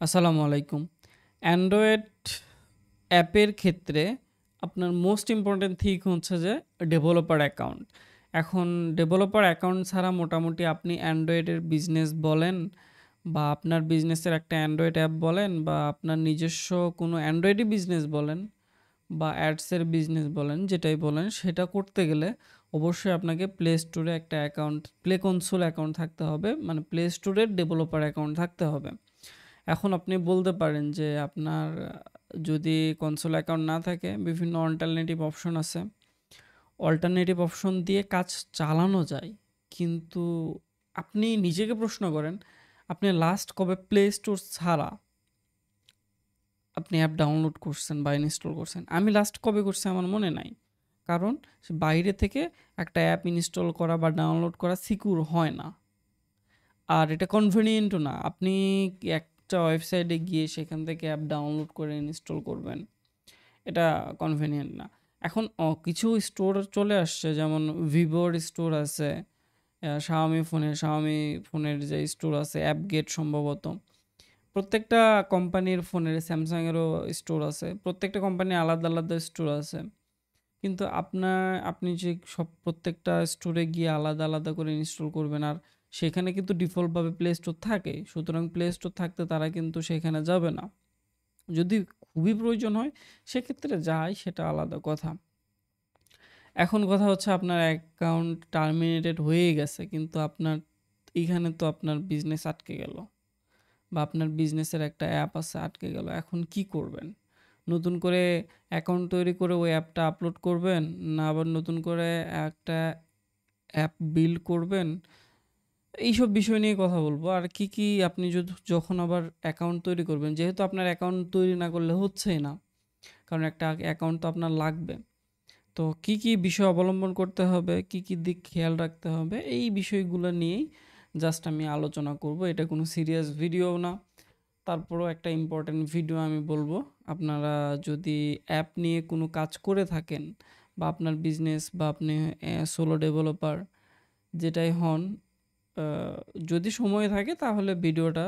আসসালামু আলাইকুম। অ্যান্ড্রয়েড অ্যাপের ক্ষেত্রে আপনার মোস্ট ইম্পোর্টেন্ট থিং হচ্ছে যে ডেভেলপার অ্যাকাউন্ট। এখন ডেভেলপার অ্যাকাউন্ট ছাড়া মোটামুটি আপনি অ্যান্ড্রয়েডের বিজনেস বলেন বা আপনার বিজনেসের একটা অ্যান্ড্রয়েড অ্যাপ বলেন বা আপনার নিজস্ব কোনো অ্যান্ড্রয়েডই বিজনেস বলেন বা অ্যাডসের বিজনেস বলেন, যেটাই বলেন সেটা করতে গেলে অবশ্যই আপনাকে প্লে স্টোরে একটা অ্যাকাউন্ট, প্লে কনসোল অ্যাকাউন্ট থাকতে হবে। মানে প্লে স্টোরের ডেভেলপার অ্যাকাউন্ট থাকতে হবে। এখন আপনি বলতে পারেন যে আপনার যদি কনসোল অ্যাকাউন্ট না থাকে, বিভিন্ন অল্টারনেটিভ অপশন আছে। অল্টারনেটিভ অপশন দিয়ে কাজ চালানো যায়। কিন্তু আপনি নিজেকে প্রশ্ন করেন, আপনি লাস্ট কবে প্লে স্টোর ছাড়া আপনি অ্যাপ ডাউনলোড করছেন বা ইনস্টল করছেন? আমি লাস্ট কবে করছি আমার মনে নাই। কারণ বাইরে থেকে একটা অ্যাপ ইনস্টল করা বা ডাউনলোড করা সিকিউর হয় না। আর এটা কনভেনিয়েন্টও না। আপনি একটা ওয়েবসাইটে গিয়ে সেখান থেকে অ্যাপ ডাউনলোড করে ইনস্টল করবেন। এটা কনভেনিয়েন্ট না। এখন কিছু স্টোর চলে আসছে, যেমন ভিভোর স্টোর আছে, Xiaomi ফোনের যে স্টোর আছে, অ্যাপগেট সম্ভবত। প্রত্যেকটা কোম্পানির ফোনের, স্যামসাংয়েরও স্টোর আছে। প্রত্যেকটা কোম্পানির আলাদা, আলাদা স্টোর আছে। কিন্তু আপনি যে প্রত্যেকটা স্টোরে গিয়ে আলাদা, আলাদা করে ইনস্টল করবেন, আর সেখানে কিন্তু ডিফল্টভাবে প্লে স্টোর থাকে। সুতরাং প্লে স্টোর থাকতে তারা কিন্তু সেখানে যাবে না। যদি খুবই প্রয়োজন হয় সেক্ষেত্রে যায়, সেটা আলাদা কথা। এখন কথা হচ্ছে আপনার অ্যাকাউন্ট টার্মিনেটেড হয়ে গেছে, কিন্তু আপনার এইখানে তো আপনার বিজনেস আটকে গেল বা আপনার বিজনেসের একটা অ্যাপ আছে আটকে গেল। এখন কি করবেন? নতুন করে অ্যাকাউন্ট তৈরি করে ওই অ্যাপটা আপলোড করবেন, না আবার নতুন করে একটা অ্যাপ বিল্ড করবেন? এইসব বিষয় নিয়ে কথা বলবো। আর কি কি আপনি যখন আবার অ্যাকাউন্ট তৈরি করবেন, যেহেতু আপনার অ্যাকাউন্ট তৈরি না করলে হচ্ছেই না, কারণ একটা অ্যাকাউন্ট তো আপনার লাগবে। তো কি কি বিষয় অবলম্বন করতে হবে, কি কি দিক খেয়াল রাখতে হবে, এই বিষয়গুলো নিয়েই জাস্ট আমি আলোচনা করব। এটা কোনো সিরিয়াস ভিডিও না, তারপরও একটা ইম্পর্ট্যান্ট ভিডিও আমি বলবো। আপনারা যদি অ্যাপ নিয়ে কোনো কাজ করে থাকেন বা আপনার বিজনেস বা আপনি সোলো ডেভেলপার যেটাই হন, আহ, যদি সময় থাকে তাহলে ভিডিওটা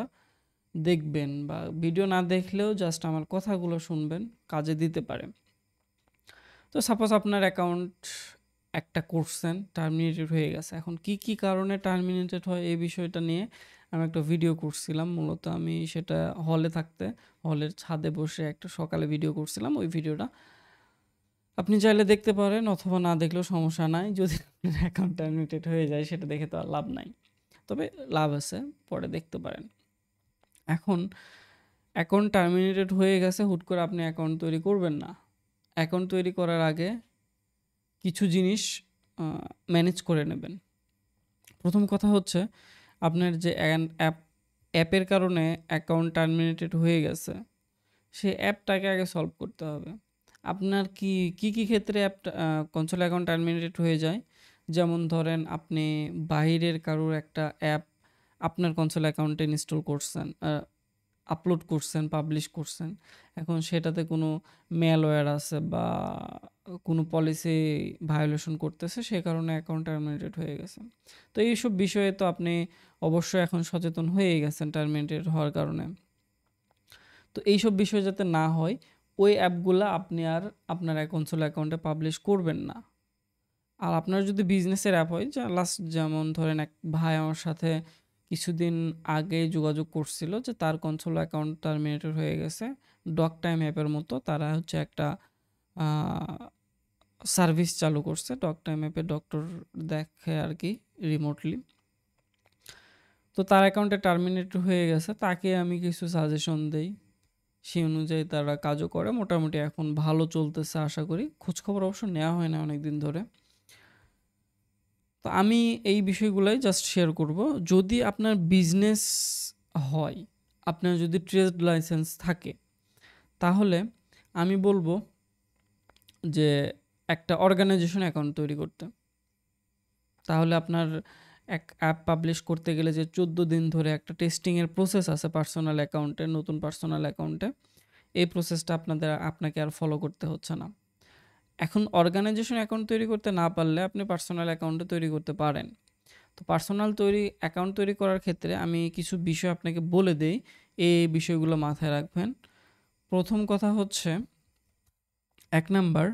দেখবেন, বা ভিডিও না দেখলেও জাস্ট আমার কথাগুলো শুনবেন, কাজে দিতে পারে। তো সাপোজ আপনার অ্যাকাউন্ট একটা করছেন, টার্মিনেটেড হয়ে গেছে। এখন কি কি কারণে টার্মিনেটেড হয় এই বিষয়টা নিয়ে আমি একটা ভিডিও করছিলাম। মূলত আমি সেটা হলের ছাদে বসে একটা সকালে ভিডিও করছিলাম। ওই ভিডিওটা আপনি চাইলে দেখতে পারেন, অথবা না দেখলেও সমস্যা নাই। যদি আপনার অ্যাকাউন্ট টার্মিনেটেড হয়ে যায় সেটা দেখে তো আর লাভ নাই, তবে লাভ আছে, পরে দেখতে পারেন। এখন অ্যাকাউন্ট টার্মিনেটেড হয়ে গেছে, হুট করে আপনি অ্যাকাউন্ট তৈরি করবেন না। অ্যাকাউন্ট তৈরি করার আগে কিছু জিনিস ম্যানেজ করে নেবেন। প্রথম কথা হচ্ছে, আপনার যে অ্যাপের কারণে অ্যাকাউন্ট টার্মিনেটেড হয়ে গেছে, সেই অ্যাপটাকে আগে সলভ করতে হবে। আপনার কি ক্ষেত্রে কনসোল অ্যাকাউন্ট টার্মিনেটেড হয়ে যায়? যেমন ধরেন, আপনি বাইরের কারোর একটা অ্যাপ আপনার কনসোল অ্যাকাউন্টে ইনস্টল করছেন, আপলোড করছেন, পাবলিশ করছেন। এখন সেটাতে কোনো ম্যালওয়্যার আছে বা কোনো পলিসি ভায়োলেশন করতেছে, সে কারণে অ্যাকাউন্ট টার্মিনেটেড হয়ে গেছে। তো এইসব বিষয়ে তো আপনি অবশ্যই এখন সচেতন হয়েই গেছেন টার্মিনেটেড হওয়ার কারণে। তো এইসব বিষয় যাতে না হয়, ওই অ্যাপগুলা আপনি আর আপনার কনসোল অ্যাকাউন্টে পাবলিশ করবেন না। আর আপনার যদি বিজনেসের অ্যাপ হয়, যেমন ধরেন এক ভাই আমার সাথে কিছুদিন আগে যোগাযোগ করছিল যে তার কনসোল অ্যাকাউন্ট টার্মিনেটেড হয়ে গেছে। ডক টাইম অ্যাপের মতো তারা হচ্ছে একটা সার্ভিস চালু করছে। ডক টাইম অ্যাপে ডক্টর দেখে আর কি, রিমোটলি। তো তার অ্যাকাউন্টে টার্মিনেটেড হয়ে গেছে, তাকে আমি কিছু সাজেশন দেই, সেই অনুযায়ী তারা কাজও করে। মোটামুটি এখন ভালো চলতেছে আশা করি। খোঁজখবর অবশ্য নেওয়া হয় না অনেক দিন ধরে। তো আমি এই বিষয়গুলাই জাস্ট শেয়ার করব। যদি আপনার বিজনেস হয়, আপনার যদি ট্রেড লাইসেন্স থাকে, তাহলে আমি বলবো যে একটা অর্গানাইজেশন অ্যাকাউন্ট তৈরি করতে। তাহলে আপনার এক অ্যাপ পাবলিশ করতে গেলে যে 14 দিন ধরে একটা টেস্টিংয়ের প্রসেস আছে পার্সোনাল অ্যাকাউন্টে, নতুন পার্সোনাল অ্যাকাউন্টে, এই প্রসেসটা আপনাকে আর ফলো করতে হচ্ছে না। এখন অর্গানাইজেশন অ্যাকাউন্ট তৈরি করতে না পারলে আপনি পার্সোনাল অ্যাকাউন্টে তৈরি করতে পারেন। তো পার্সোনাল অ্যাকাউন্ট তৈরি করার ক্ষেত্রে আমি কিছু বিষয় আপনাকে বলে দেই। এই বিষয়গুলো মাথায় রাখবেন। প্রথম কথা হচ্ছে ১ নাম্বার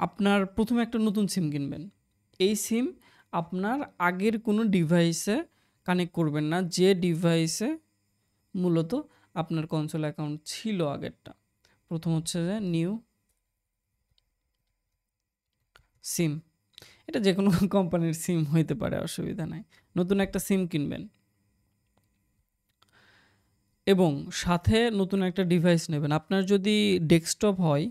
আপনার প্রথমে একটা নতুন সিম কিনবেন। এই সিম আপনার আগের কোনো ডিভাইসে কানেক্ট করবেন না, যে ডিভাইসে মূলত আপনার কনসোল অ্যাকাউন্ট ছিল আগেরটা। প্রথম হচ্ছে যে নিউ সিম। এটা যেকোনো কোম্পানির সিম হইতে পারে, অসুবিধা নাই। নতুন একটা সিম কিনবেন এবং সাথে নতুন একটা ডিভাইস নেবেন। আপনার যদি ডেস্কটপ হয়,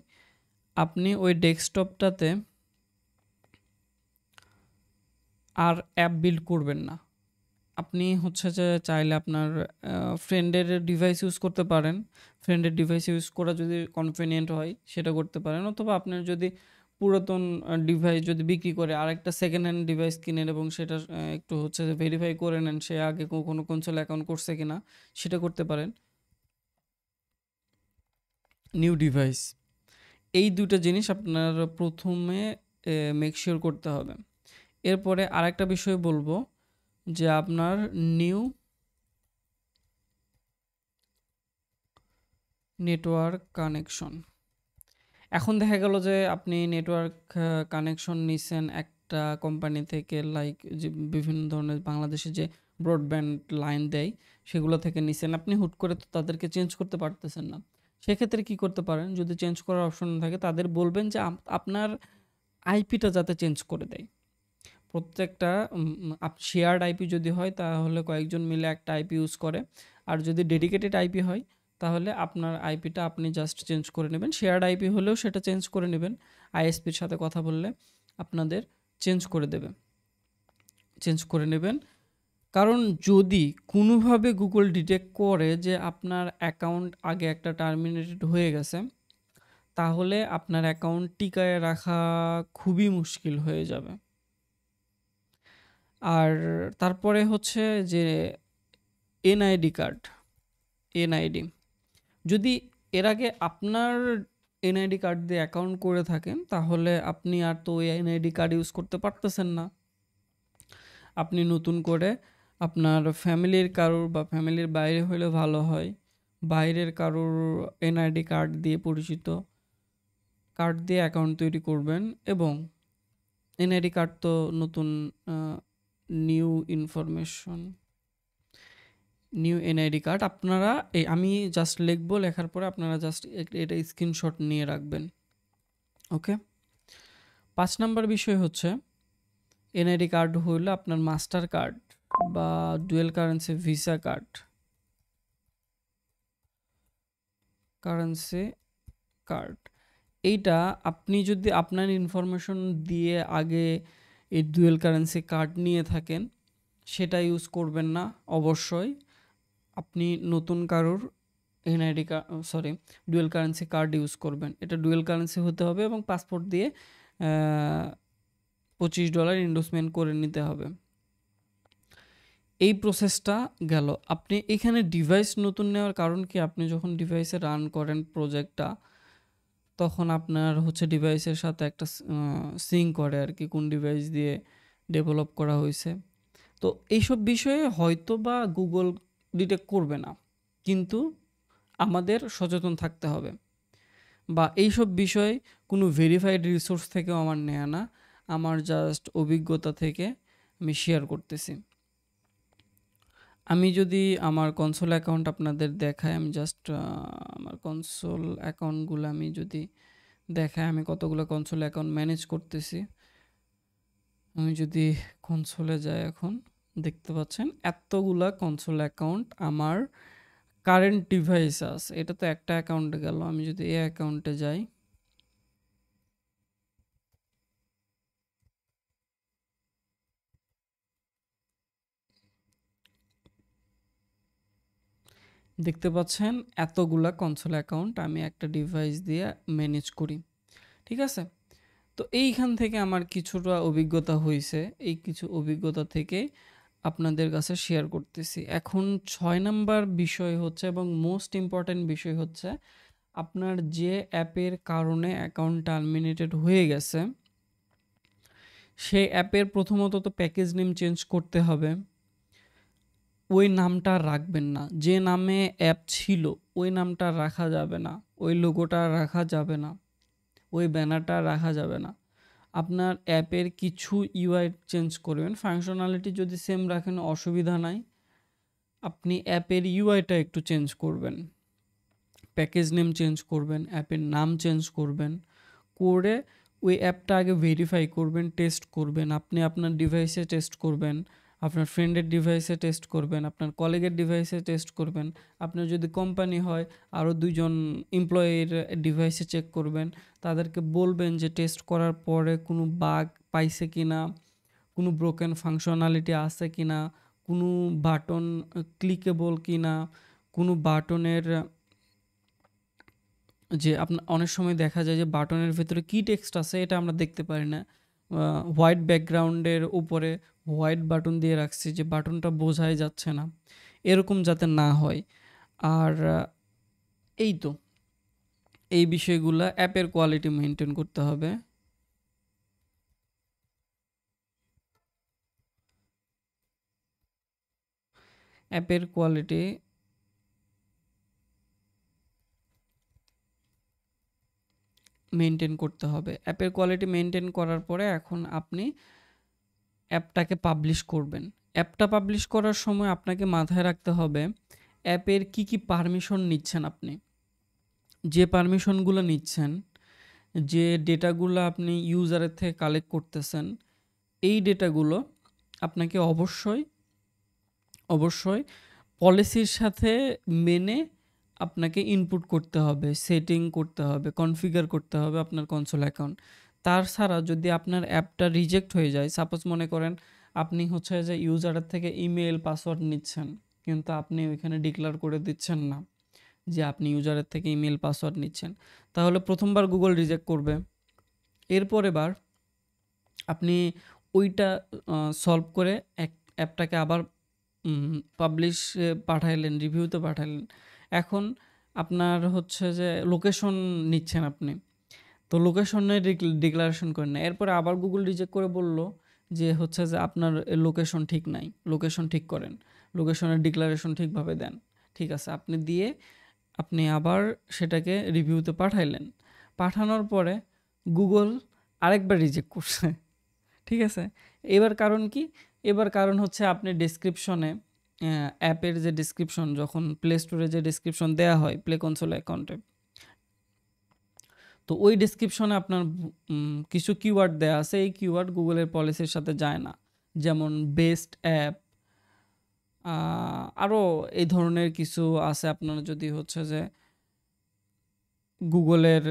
আপনি ওই ডেস্কটপটাতে আর অ্যাপ বিল্ড করবেন না। আপনি হচ্ছে যে চাইলে আপনার ফ্রেন্ডের ডিভাইস ইউজ করতে পারেন। ফ্রেন্ডের ডিভাইস ইউজ করা যদি কনভেনিয়েন্ট হয় সেটা করতে পারেন, অথবা আপনার যদি পুরাতন ডিভাইস যদি বিক্রি করে আরেকটা সেকেন্ড হ্যান্ড ডিভাইস কিনেন এবং সেটা একটু হচ্ছে যে ভেরিফাই করে নেন সে আগে কোনো কনসোল অ্যাকাউন্ট করছে কিনা, সেটা করতে পারেন। নিউ ডিভাইস, এই দুটো জিনিস আপনার প্রথমে মেক শিওর করতে হবে। এরপরে আরেকটা বিষয় বলবো যে আপনার নিউ নেটওয়ার্ক কানেকশন। এখন দেখা গেল যে আপনি নেটওয়ার্ক কানেকশন নিছেন একটা কোম্পানি থেকে, লাইক যে বিভিন্ন ধরনের বাংলাদেশে যে ব্রডব্যান্ড লাইন দেয় সেগুলো থেকে নিছেন। আপনি হুট করে তো তাদেরকে চেঞ্জ করতে পারতেছেন না। সেক্ষেত্রে কি করতে পারেন, যদি চেঞ্জ করার অপশন থাকে তাদের বলবেন যে আপনার আইপিটা যাতে চেঞ্জ করে দেয়। প্রত্যেকটা শেয়ার্ড আইপি যদি হয় তাহলে কয়েকজন মিলে একটা আইপি ইউজ করে, আর যদি ডেডিকেটেড আইপি হয় তাহলে আপনার আইপিটা আপনি জাস্ট চেঞ্জ করে নেবেন। শেয়ার্ড আইপি হলেও সেটা চেঞ্জ করে নেবেন, আইএসপির সাথে কথা বললে আপনাদের চেঞ্জ করে দেবে, চেঞ্জ করে নেবেন। কারণ যদি কোনোভাবে গুগল ডিটেক্ট করে যে আপনার অ্যাকাউন্ট আগে একটা টার্মিনেটেড হয়ে গেছে, তাহলে আপনার অ্যাকাউন্ট টিকায় রাখা খুবই মুশকিল হয়ে যাবে। আর তারপরে হচ্ছে যে এনআইডি কার্ড, এনআইডি যদি এর আগে আপনার এনআইডি কার্ড দিয়ে অ্যাকাউন্ট করে থাকেন তাহলে আপনি আর তো ওই এনআইডি কার্ড ইউজ করতে পারতেছেন না। আপনি নতুন করে আপনার ফ্যামিলির কারোর বা ফ্যামিলির বাইরে হলে ভালো হয়, বাইরের কারোর এনআইডি কার্ড দিয়ে পরিচিত কার্ড দিয়ে অ্যাকাউন্ট তৈরি করবেন। এবং এনআইডি কার্ড তো নতুন new information, new NID card আপনারা আমি জাস্ট লিখবো, লেখার পরে আপনারা জাস্ট এটা স্ক্রিনশট নিয়ে রাখবেন। ওকে। ৫ নাম্বার বিষয় হচ্ছে এনআইডি কার্ড হইলো আপনার মাস্টার কার্ড বা dual currency visa card, currency card. এইটা আপনি যদি আপনার ইনফরমেশন দিয়ে আগে এই ডুয়েল কারেন্সি কার্ড নিয়ে থাকেন সেটা ইউজ করবেন না অবশ্যই। আপনি নতুন কারোর NID card, sorry, dual currency card use করবেন। এটা ডুয়েল কারেন্সি হতে হবে এবং পাসপোর্ট দিয়ে $25 ইনভেস্টমেন্ট করে নিতে হবে। এই প্রসেসটা গেল। আপনি এখানে ডিভাইস নতুন নেওয়ার কারণ কি, আপনি যখন ডিভাইসে রান করেন প্রজেক্টটা তখন আপনার হচ্ছে ডিভাইসের সাথে একটা সিঙ্ক করে আর কি, কোন ডিভাইস দিয়ে ডেভেলপ করা হয়েছে। তো এইসব বিষয়ে হয়তো বা গুগল ডিটেক্ট করবে না, কিন্তু আমাদের সচেতন থাকতে হবে। বা এইসব বিষয় কোনো ভেরিফাইড রিসোর্স থেকেও আমার নেয়া না, আমার জাস্ট অভিজ্ঞতা থেকে আমি শেয়ার করতেছি। আমি যদি আমার কনসোল অ্যাকাউন্ট আপনাদের দেখাই, আমি জাস্ট আমার কনসোল অ্যাকাউন্টগুলো আমি যদি দেখাই, আমি কতগুলো কনসোল অ্যাকাউন্ট ম্যানেজ করতেছি। আমি যদি কনসোলে যাই, এখন দেখতে পাচ্ছেন এতগুলা কনসোল অ্যাকাউন্ট আমার কারেন্ট ডিভাইস আছে। এটা তো একটা অ্যাকাউন্টে গেল। আমি যদি এই অ্যাকাউন্টে যাই, দেখতে পাচ্ছেন এতগুলা কনসোল অ্যাকাউন্ট আমি একটা ডিভাইস দিয়ে ম্যানেজ করি। ঠিক আছে? তো এইখান থেকে আমার কিছুটা অভিজ্ঞতা হয়েছে, এই কিছু অভিজ্ঞতা থেকে আপনাদের কাছে শেয়ার করতেছি। এখন ৬ নাম্বার বিষয় হচ্ছে এবং মোস্ট ইম্পর্ট্যান্ট বিষয় হচ্ছে আপনার যে অ্যাপের কারণে অ্যাকাউন্ট টার্মিনেটেড হয়ে গেছে সেই অ্যাপের প্রথমত তো প্যাকেজ নেম চেঞ্জ করতে হবে। ওই নামটা আর রাখবেন না। যে নামে অ্যাপ ছিল ওই নামটা আর রাখা যাবে না। ওই লোগোটা আর রাখা যাবে না। ওই ব্যানারটা আর রাখা যাবে না। আপনার অ্যাপের কিছু ইউআই চেঞ্জ করবেন। ফাংশনালিটি যদি সেম রাখেন অসুবিধা নাই। আপনি অ্যাপের ইউআইটা একটু চেঞ্জ করবেন। প্যাকেজ নেম চেঞ্জ করবেন, অ্যাপের নাম চেঞ্জ করবেন। করে ওই অ্যাপটা আগে ভেরিফাই করবেন, টেস্ট করবেন। আপনি আপনার ডিভাইসে টেস্ট করবেন, আপনার ফ্রেন্ডের ডিভাইসে টেস্ট করবেন, আপনার কলিগের ডিভাইসে টেস্ট করবেন। আপনার যদি কোম্পানি হয় আরও ২ জন এমপ্লয়ির ডিভাইসে চেক করবেন। তাদেরকে বলবেন যে টেস্ট করার পরে কোনো বাগ পাইছে কিনা, কোনো ব্রোকেন ফাংশনালিটি আছে কিনা, কোনো বাটন ক্লিকেবল কিনা, কোনো বাটনের যে অনেক সময় দেখা যায় যে বাটনের ভেতরে কি টেক্সট আছে এটা আমরা দেখতে পারি না। হোয়াইট ব্যাকগ্রাউন্ডের উপরে হোয়াইট বাটন দিয়ে রাখছি যে বাটনটা বোঝাই যাচ্ছে না। এরকম যাতে না হয়। আর এই তো এই বিষয়গুলা অ্যাপের কোয়ালিটি মেনটেন করতে হবে। অ্যাপের কোয়ালিটি মেনটেন করতে হবে। অ্যাপের কোয়ালিটি মেনটেন করার পরে এখন আপনি অ্যাপটাকে পাবলিশ করবেন। অ্যাপটা পাবলিশ করার সময় আপনাকে মাথায় রাখতে হবে অ্যাপের কি পারমিশন নিচ্ছেন আপনি। যে পারমিশনগুলো নিচ্ছেন, যে ডেটাগুলো আপনি ইউজারের থেকে কালেক্ট করতেছেন, এই ডেটাগুলো আপনাকে অবশ্যই পলিসির সাথে মেনে আপনাকে ইনপুট করতে হবে, সেটিং করতে হবে, কনফিগার করতে হবে আপনার কনসোল অ্যাকাউন্ট। তার ছাড়া যদি আপনার অ্যাপটা রিজেক্ট হয়ে যায়, সাপোজ মনে করেন আপনি হচ্ছে যে ইউজারের থেকে ইমেল পাসওয়ার্ড নিচ্ছেন, কিন্তু আপনি ওইখানে ডিক্লেয়ার করে দিচ্ছেন না যে আপনি ইউজারের থেকে ইমেল পাসওয়ার্ড নিচ্ছেন, তাহলে প্রথমবার গুগল রিজেক্ট করবে। এরপর এবার আপনি ওইটা সলভ করে অ্যাপটাকে আবার পাবলিশে পাঠাইলেন, রিভিউতে পাঠাইলেন। এখন আপনার হচ্ছে যে লোকেশন নিচ্ছেন আপনি। তো লোকেশনে ডিক্লারেশন করেন না। এরপরে আবার গুগল রিজেক্ট করে বলল যে হচ্ছে যে আপনার লোকেশন ঠিক নাই। লোকেশন ঠিক করেন। লোকেশনের ডিক্লারেশন ঠিকভাবে দেন। ঠিক আছে, আপনি দিয়ে আপনি আবার সেটাকে রিভিউতে পাঠাইলেন। পাঠানোর পরে গুগল আরেকবার রিজেক্ট করছে। ঠিক আছে? এবার কারণ কি? এবার কারণ হচ্ছে আপনি ডেসক্রিপশনে অ্যাপের যে ডেসক্রিপশন যখন প্লে স্টোরে যে ডেসক্রিপশন দেয়া হয় প্লে কনসোল অ্যাকাউন্টে, তো ওই ডেসক্রিপশনে আপনার কিছু কিওয়ার্ড দেয়া আছে। এই কিওয়ার্ড গুগলের পলিসির সাথে যায় না। যেমন বেস্ট অ্যাপ, আরও এই ধরনের কিছু আছে। আপনারা যদি হচ্ছে যে গুগলের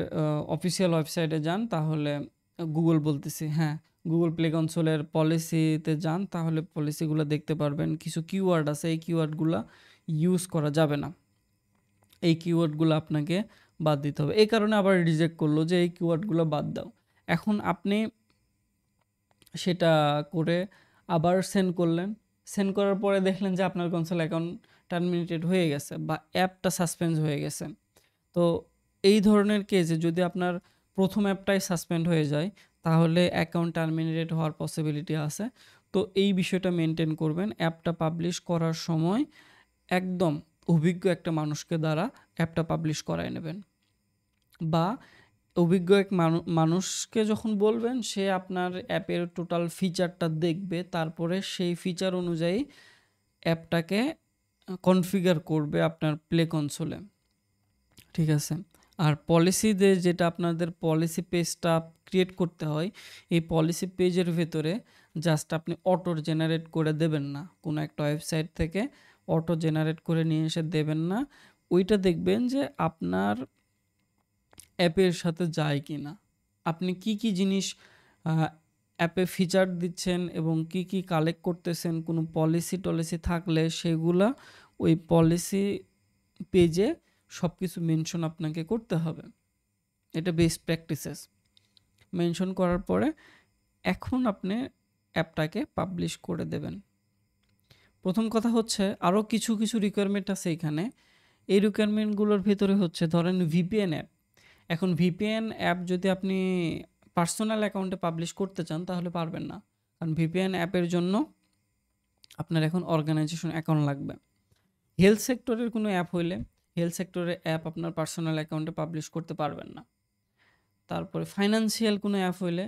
অফিসিয়াল ওয়েবসাইটে যান তাহলে গুগল বলতেছি, হ্যাঁ, গুগল প্লে কনসোলের পলিসিতে যান তাহলে পলিসিগুলো দেখতে পারবেন। কিছু কিওয়ার্ড আছে, এই কিওয়ার্ডগুলো ইউজ করা যাবে না। এই কিওয়ার্ডগুলো আপনাকে বাদ দিতে হবে। এই কারণে আবার রিজেক্ট করলো যে এই কিওয়ার্ডগুলো বাদ দাও। এখন আপনি সেটা করে আবার সেন্ড করলেন। সেন্ড করার পরে দেখলেন যে আপনার কনসোল অ্যাকাউন্ট টার্মিনেটেড হয়ে গেছে বা অ্যাপটা সাসপেন্ড হয়ে গেছে। তো এই ধরনের কেসে যদি আপনার প্রথম অ্যাপটাই সাসপেন্ড হয়ে যায় তাহলে অ্যাকাউন্ট টার্মিনেটেড হওয়ার পসিবিলিটি আছে। তো এই বিষয়টা মেনটেন করবেন। অ্যাপটা পাবলিশ করার সময় একদম অভিজ্ঞ একটা মানুষকে দ্বারা অ্যাপটা পাবলিশ করায় নেবেন, বা অভিজ্ঞ এক মানুষকে যখন বলবেন সে আপনার অ্যাপের টোটাল ফিচারটা দেখবে, তারপরে সেই ফিচার অনুযায়ী অ্যাপটাকে কনফিগার করবে আপনার প্লে কনসোলে। ঠিক আছে? আর পলিসিতে যেটা আপনাদের পলিসি পেজটা ক্রিয়েট করতে হয়, এই পলিসি পেজের ভেতরে জাস্ট আপনি অটো জেনারেট করে দেবেন না। কোনো একটা ওয়েবসাইট থেকে অটো জেনারেট করে নিয়ে এসে দেবেন না। ওইটা দেখবেন যে আপনার অ্যাপের সাথে যায় কিনা। আপনি কি জিনিস অ্যাপে ফিচার দিচ্ছেন এবং কি কালেক্ট করতেছেন, কোনো পলিসি থাকলে সেগুলা ওই পলিসি পেজে সব কিছু মেনশন আপনাকে করতে হবে। এটা বেস্ট প্র্যাকটিসেস। মেনশন করার পরে এখন আপনি অ্যাপটাকে পাবলিশ করে দেবেন। প্রথম কথা হচ্ছে আরও কিছু রিকোয়ারমেন্ট আছে এখানে। এই রিকোয়ারমেন্টগুলোর ভিতরে হচ্ছে ধরেন ভিপিএন অ্যাপ। এখন ভিপিএন অ্যাপ যদি আপনি পার্সোনাল অ্যাকাউন্টে পাবলিশ করতে চান তাহলে পারবেন না। কারণ ভিপিএন অ্যাপের জন্য আপনার এখন অর্গানাইজেশন অ্যাকাউন্ট লাগবে। হেলথ সেক্টরের কোনো অ্যাপ হইলে হেলথ সেক্টরের অ্যাপ আপনার পার্সোনাল অ্যাকাউন্টে পাবলিশ করতে পারবেন না। তারপরে ফাইন্যান্সিয়াল কোনো অ্যাপ হইলে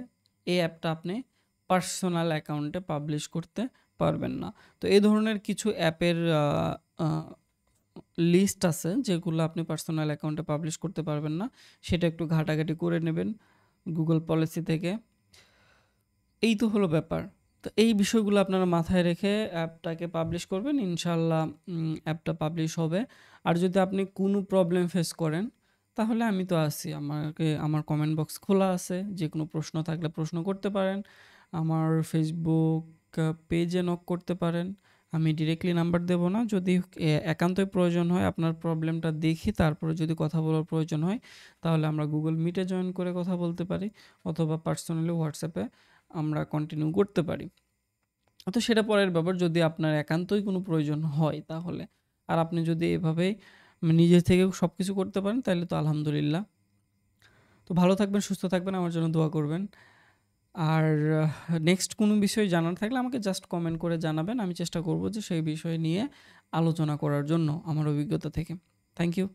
এই অ্যাপটা আপনি পার্সোনাল অ্যাকাউন্টে পাবলিশ করতে পারবেন না। তো এই ধরনের কিছু অ্যাপের লিস্ট আছে যেগুলো আপনি পার্সোনাল অ্যাকাউন্টে পাবলিশ করতে পারবেন না। সেটা একটু ঘাটাঘাটি করে নেবেন গুগল পলিসি থেকে। এই তো হলো ব্যাপার। তো এই বিষয়গুলো আপনারা মাথায় রেখে অ্যাপটাকে পাবলিশ করবেন। ইনশাআল্লাহ অ্যাপটা পাবলিশ হবে। আর যদি আপনি কোনো প্রবলেম ফেস করেন, তাহলে আমি তো আছি। আমার কমেন্ট বক্স খোলা আছে। যেকোনো প্রশ্ন থাকলে প্রশ্ন করতে পারেন। আমার ফেসবুক পেজে নক করতে পারেন। আমি ডিরেক্টলি নাম্বার দেব না। যদি একান্তই প্রয়োজন হয় আপনার প্রবলেমটা দেখি, তারপরে যদি কথা বলার প্রয়োজন হয়, তাহলে আমরা গুগল মিটে জয়েন করে কথা বলতে পারি, অথবা পার্সোনালি হোয়াটসঅ্যাপে আমরা কন্টিনিউ করতে পারি। তো সেটা পরের ব্যাপার, যদি আপনার একান্তই কোনো প্রয়োজন হয় তাহলে। আর আপনি যদি এভাবেই নিজে থেকে সবকিছু করতে পারেন তাহলে তো আলহামদুলিল্লাহ। তো ভালো থাকবেন, সুস্থ থাকবেন, আমার জন্য দোয়া করবেন। আর নেক্সট কোনো বিষয় জানার থাকলে আমাকে জাস্ট কমেন্ট করে জানাবেন। আমি চেষ্টা করব যে সেই বিষয় নিয়ে আলোচনা করার জন্য আমার অভিজ্ঞতা থেকে। Thank you.